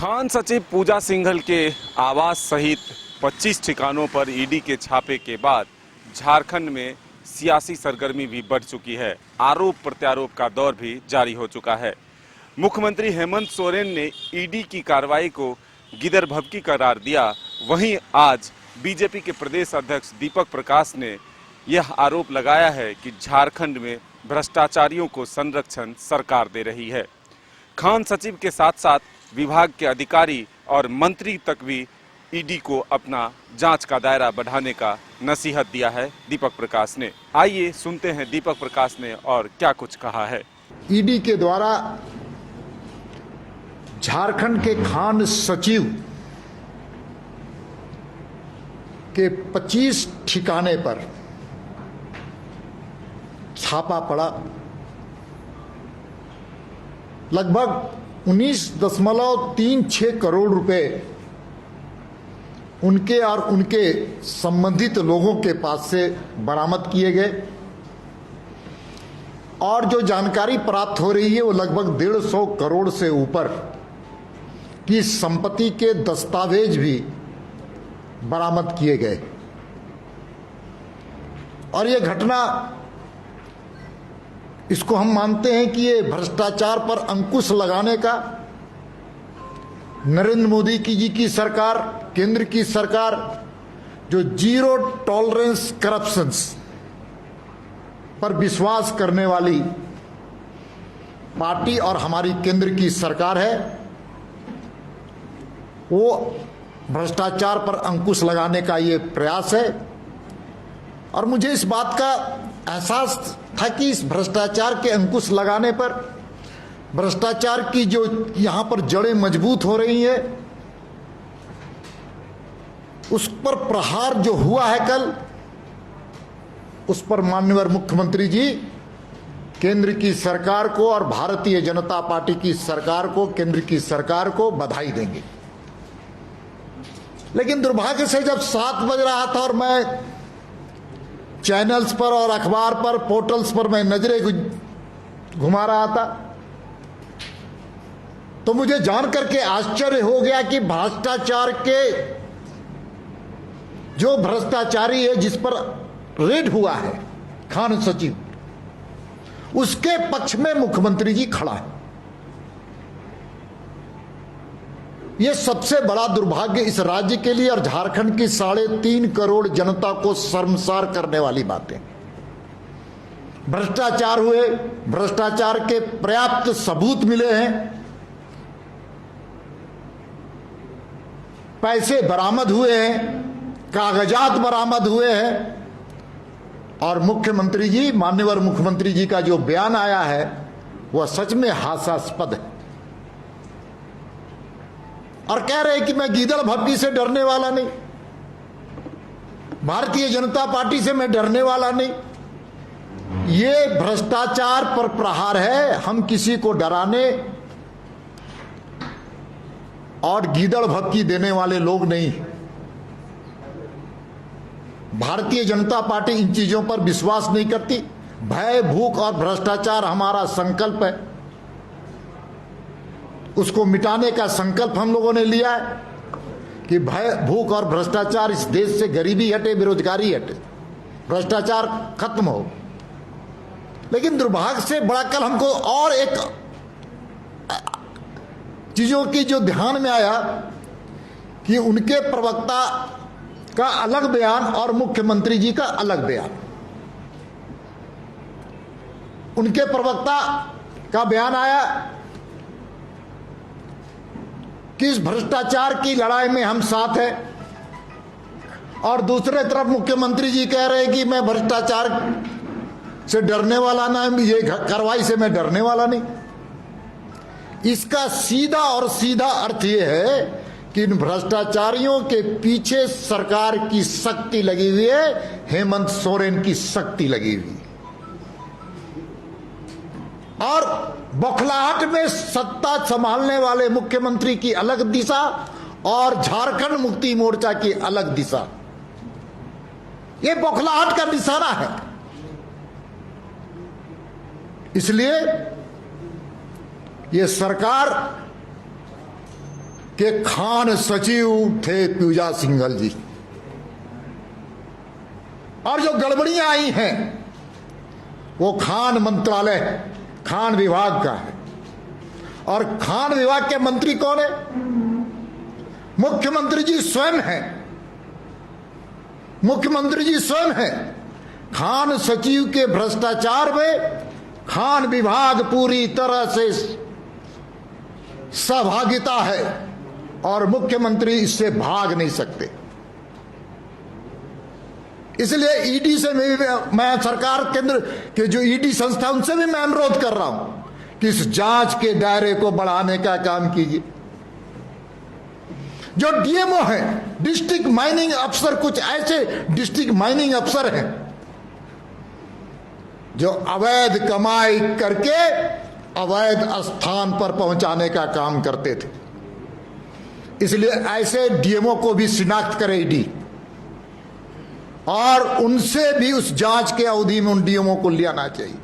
खान सचिव पूजा सिंघल के आवास सहित 25 ठिकानों पर ईडी के छापे के बाद झारखंड में सियासी सरगर्मी भी बढ़ चुकी है। आरोप प्रत्यारोप का दौर भी जारी हो चुका है। मुख्यमंत्री हेमंत सोरेन ने ईडी की कार्रवाई को गिदरभबकी करार दिया। वहीं आज बीजेपी के प्रदेश अध्यक्ष दीपक प्रकाश ने यह आरोप लगाया है कि झारखंड में भ्रष्टाचारियों को संरक्षण सरकार दे रही है। खान सचिव के साथ साथ विभाग के अधिकारी और मंत्री तक भी ईडी को अपना जांच का दायरा बढ़ाने का नसीहत दिया है दीपक प्रकाश ने। आइए सुनते हैं दीपक प्रकाश ने और क्या कुछ कहा है। ईडी के द्वारा झारखंड के खान सचिव के 25 ठिकाने पर छापा पड़ा। लगभग 19.36 करोड़ रुपए उनके और उनके संबंधित लोगों के पास से बरामद किए गए और जो जानकारी प्राप्त हो रही है वो लगभग 150 करोड़ से ऊपर की संपत्ति के दस्तावेज भी बरामद किए गए। और ये घटना, इसको हम मानते हैं कि ये भ्रष्टाचार पर अंकुश लगाने का नरेंद्र मोदी जी की सरकार, केंद्र की सरकार, जो जीरो टॉलरेंस करप्शंस पर विश्वास करने वाली पार्टी और हमारी केंद्र की सरकार है, वो भ्रष्टाचार पर अंकुश लगाने का ये प्रयास है। और मुझे इस बात का एहसास था कि इस भ्रष्टाचार के अंकुश लगाने पर, भ्रष्टाचार की जो यहां पर जड़ें मजबूत हो रही हैं, उस पर प्रहार जो हुआ है कल, उस पर माननीय मुख्यमंत्री जी केंद्र की सरकार को और भारतीय जनता पार्टी की सरकार को, केंद्र की सरकार को बधाई देंगे। लेकिन दुर्भाग्य से जब 7 बज रहा था और मैं चैनल्स पर और अखबार पर, पोर्टल्स पर मैं नजरें घुमा रहा था, तो मुझे जान करके आश्चर्य हो गया कि भ्रष्टाचार के जो भ्रष्टाचारी है, जिस पर रेड हुआ है खान सचिव, उसके पक्ष में मुख्यमंत्री जी खड़ा है। यह सबसे बड़ा दुर्भाग्य इस राज्य के लिए और झारखंड की 3.5 करोड़ जनता को शर्मसार करने वाली बातें। भ्रष्टाचार हुए, भ्रष्टाचार के पर्याप्त सबूत मिले हैं, पैसे बरामद हुए हैं, कागजात बरामद हुए हैं, और मुख्यमंत्री जी, माननीय मुख्यमंत्री जी का जो बयान आया है वह सच में हास्यास्पद है। और कह रहे हैं कि मैं गिदड़भबकी से डरने वाला नहीं, भारतीय जनता पार्टी से मैं डरने वाला नहीं। ये भ्रष्टाचार पर प्रहार है। हम किसी को डराने और गिदड़भबकी देने वाले लोग नहीं। भारतीय जनता पार्टी इन चीजों पर विश्वास नहीं करती। भय, भूख और भ्रष्टाचार हमारा संकल्प है। उसको मिटाने का संकल्प हम लोगों ने लिया है कि भय, भूख और भ्रष्टाचार, इस देश से गरीबी हटे, बेरोजगारी हटे, भ्रष्टाचार खत्म हो। लेकिन दुर्भाग्य से बड़ा कल हमको और एक चीजों की जो ध्यान में आया कि उनके प्रवक्ता का अलग बयान और मुख्यमंत्री जी का अलग बयान। उनके प्रवक्ता का बयान आया कि इस भ्रष्टाचार की लड़ाई में हम साथ हैं, और दूसरे तरफ मुख्यमंत्री जी कह रहे हैं कि मैं भ्रष्टाचार से डरने वाला ना, ये कार्रवाई से मैं डरने वाला नहीं। इसका सीधा और सीधा अर्थ यह है कि इन भ्रष्टाचारियों के पीछे सरकार की शक्ति लगी हुई है, हेमंत सोरेन की शक्ति लगी हुई है। और बौखलाहट में सत्ता संभालने वाले मुख्यमंत्री की अलग दिशा और झारखंड मुक्ति मोर्चा की अलग दिशा, यह बौखलाहट का निशाना है। इसलिए यह सरकार कि खान सचिव थे पूजा सिंघल जी, और जो गड़बड़ियां आई हैं वो खान मंत्रालय, खान विभाग का है। और खान विभाग के मंत्री कौन है? मुख्यमंत्री जी स्वयं हैं। मुख्यमंत्री जी स्वयं हैं। खान सचिव के भ्रष्टाचार में खान विभाग पूरी तरह से सहभागिता है और मुख्यमंत्री इससे भाग नहीं सकते। इसलिए ईडी से मैं सरकार केंद्र के जो ईडी संस्था उनसे भी मैं अनुरोध कर रहा हूं कि इस जांच के दायरे को बढ़ाने का काम कीजिए। जो डीएमओ है, डिस्ट्रिक्ट माइनिंग अफसर, कुछ ऐसे डिस्ट्रिक्ट माइनिंग अफसर हैं जो अवैध कमाई करके अवैध स्थान पर पहुंचाने का काम करते थे। इसलिए ऐसे डीएमओ को भी शिनाख्त करे ईडी और उनसे भी उस जांच के अवधि में उन डीएमओ को ले आना चाहिए।